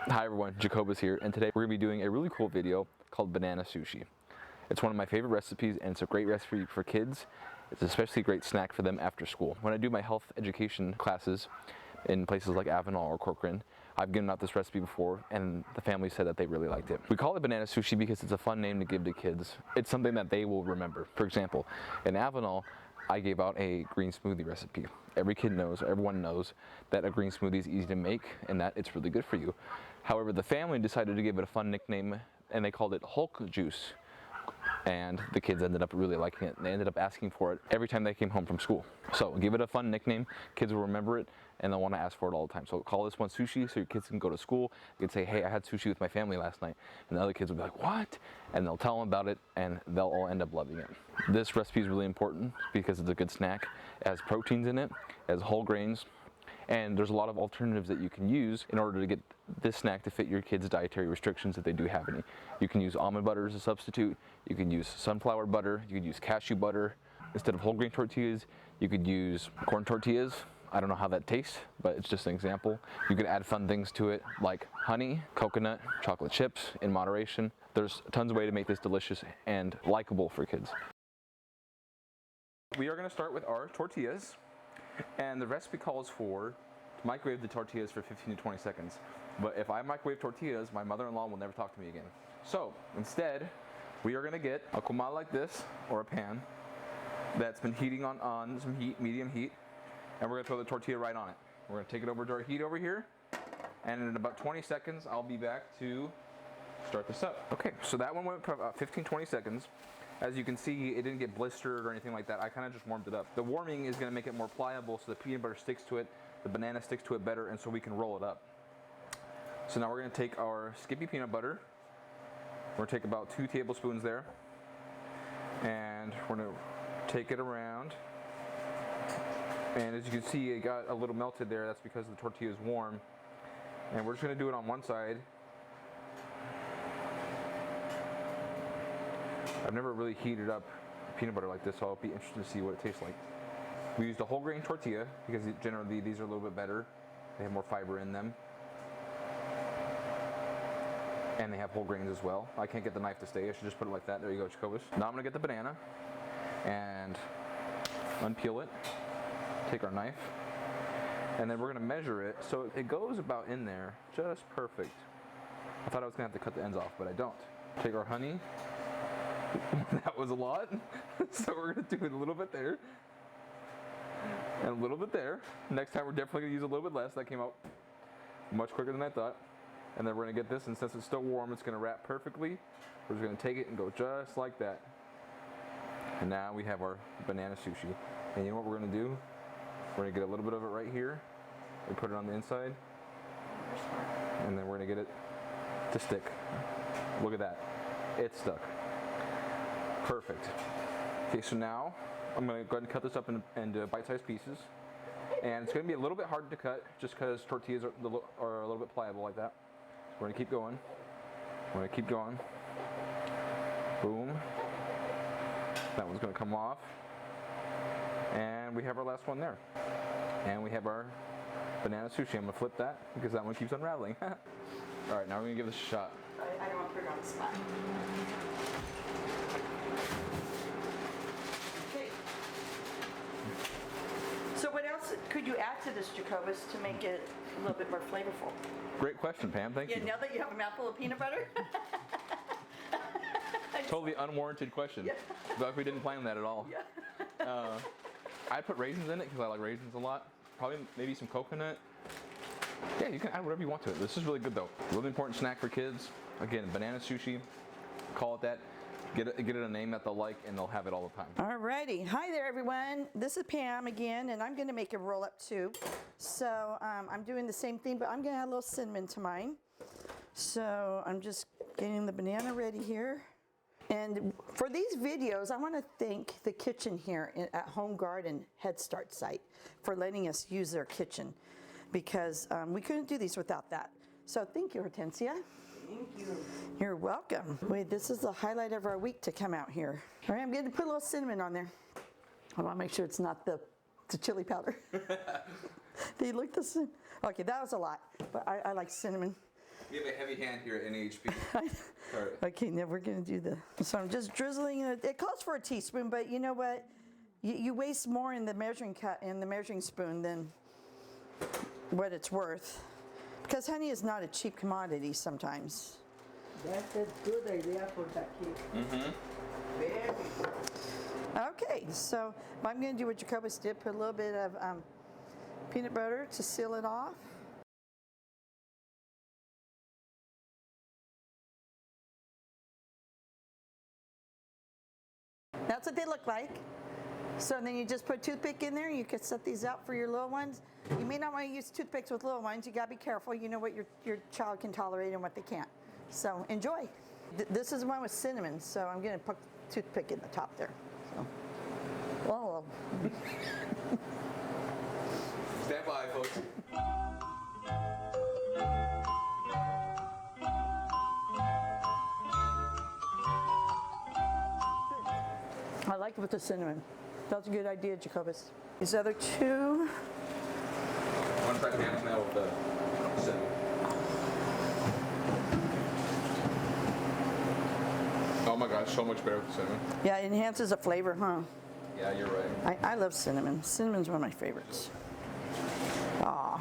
Hi everyone, Jacobus here, and today we're going to be doing a really cool video called banana sushi. It's one of my favorite recipes, and it's a great recipe for kids. It's especially a great snack for them after school. When I do my health education classes in places like Avenal or Corcoran, I've given out this recipe before, and the family said that they really liked it. We call it banana sushi because it's a fun name to give to kids. It's something that they will remember. For example, in Avenal, I gave out a green smoothie recipe. Every kid knows, everyone knows that a green smoothie is easy to make and that it's really good for you. However, the family decided to give it a fun nickname and they called it Hulk Juice. And the kids ended up really liking it. They ended up asking for it every time they came home from school. So give it a fun nickname, kids will remember it and they'll want to ask for it all the time. So call this one Sushi so your kids can go to school. You can say, hey, I had sushi with my family last night. And the other kids will be like, what? And they'll tell them about it and they'll all end up loving it. This recipe is really important because it's a good snack. It has proteins in it, it has whole grains, and there's a lot of alternatives that you can use in order to get this snack to fit your kids' dietary restrictions if they do have any. You can use almond butter as a substitute, you can use sunflower butter, you could use cashew butter. Instead of whole grain tortillas, you could use corn tortillas. I don't know how that tastes, but it's just an example. You could add fun things to it like honey, coconut, chocolate chips in moderation. There's tons of ways to make this delicious and likable for kids. We are going to start with our tortillas, and the recipe calls for to microwave the tortillas for 15 to 20 seconds. But if I microwave tortillas, my mother-in-law will never talk to me again. So instead, we are going to get a comal like this, or a pan, that's been heating on some heat, medium heat, and we're going to throw the tortilla right on it. We're going to take it over to our heat over here, and in about 20 seconds, I'll be back to start this up. Okay, so that one went for about 15-20 seconds. As you can see, it didn't get blistered or anything like that. I kind of just warmed it up. The warming is going to make it more pliable so the peanut butter sticks to it, the banana sticks to it better, and so we can roll it up. So now we're going to take our Skippy peanut butter. We're going to take about 2 tablespoons there, and we're going to take it around. And as you can see, it got a little melted there. That's because the tortilla is warm. And we're just going to do it on one side. I've never really heated up peanut butter like this, so I'll be interested to see what it tastes like. We used a whole grain tortilla because generally these are a little bit better. They have more fiber in them. And they have whole grains as well. I can't get the knife to stay. I should just put it like that. There you go, Jacobus. Now I'm going to get the banana and unpeel it. Take our knife. And then we're going to measure it so it goes about in there just perfect. I thought I was going to have to cut the ends off, but I don't. Take our honey. That was a lot, so we're going to do it a little bit there, and a little bit there. Next time we're definitely going to use a little bit less. That came out much quicker than I thought. And then we're going to get this, and since it's still warm, it's going to wrap perfectly. We're just going to take it and go just like that. And now we have our banana sushi. And you know what we're going to do? We're going to get a little bit of it right here. We put it on the inside, and then we're going to get it to stick. Look at that. It's stuck. Perfect. Okay, so now I'm going to go ahead and cut this up into bite-sized pieces. And it's going to be a little bit hard to cut just because tortillas are a little bit pliable like that. So we're going to keep going. We're going to keep going. Boom. That one's going to come off. And we have our last one there. And we have our banana sushi. I'm going to flip that because that one keeps unraveling. Alright, now we're going to give this a shot. I don't want to put it on the spot. So what else could you add to this, Jacobus, to make it a little bit more flavorful? Great question, Pam. Thank you. Now that you have a mouthful of peanut butter? Totally unwarranted question. Yeah. But we didn't plan that at all. Yeah. I put raisins in it because I like raisins a lot. Probably maybe some coconut. Yeah, you can add whatever you want to it. This is really good though. Really important snack for kids. Again, banana sushi. Call it that. Get it a name that they'll like and they'll have it all the time. Alrighty, hi there everyone. This is Pam again, and I'm going to make a roll up too. So I'm doing the same thing, but I'm going to add a little cinnamon to mine. So I'm just getting the banana ready here. And for these videos, I want to thank the kitchen here at Home Garden Head Start site for letting us use their kitchen, because we couldn't do these without that. So thank you, Hortensia. Thank you. You're welcome. Wait, this is the highlight of our week to come out here. All right, I'm going to put a little cinnamon on there. I want to make sure it's not the chili powder. They look the same. Okay, that was a lot, but I like cinnamon. We have a heavy hand here at NEHP. Sorry. Okay, now we're gonna do so I'm just drizzling it. It calls for a teaspoon, but you know what? You waste more in the measuring cup and the measuring spoon than what it's worth. Because honey is not a cheap commodity sometimes. That's a good idea for that kid. Mm-hmm. Very good. Okay, so I'm gonna do what Jacobus did, put a little bit of peanut butter to seal it off. That's what they look like. So then you just put a toothpick in there. You could set these out for your little ones. You may not want to use toothpicks with little ones. You gotta be careful. You know what your child can tolerate and what they can't. So enjoy. This is one with cinnamon, so I'm gonna put the toothpick in the top there. So. Oh. Stand by, folks. I like it with the cinnamon. That's a good idea, Jacobus. These other two. One try Pam's now with the cinnamon. Oh my gosh, so much better with the cinnamon. Yeah, it enhances the flavor, huh? Yeah, you're right. I love cinnamon. Cinnamon's one of my favorites. Aw.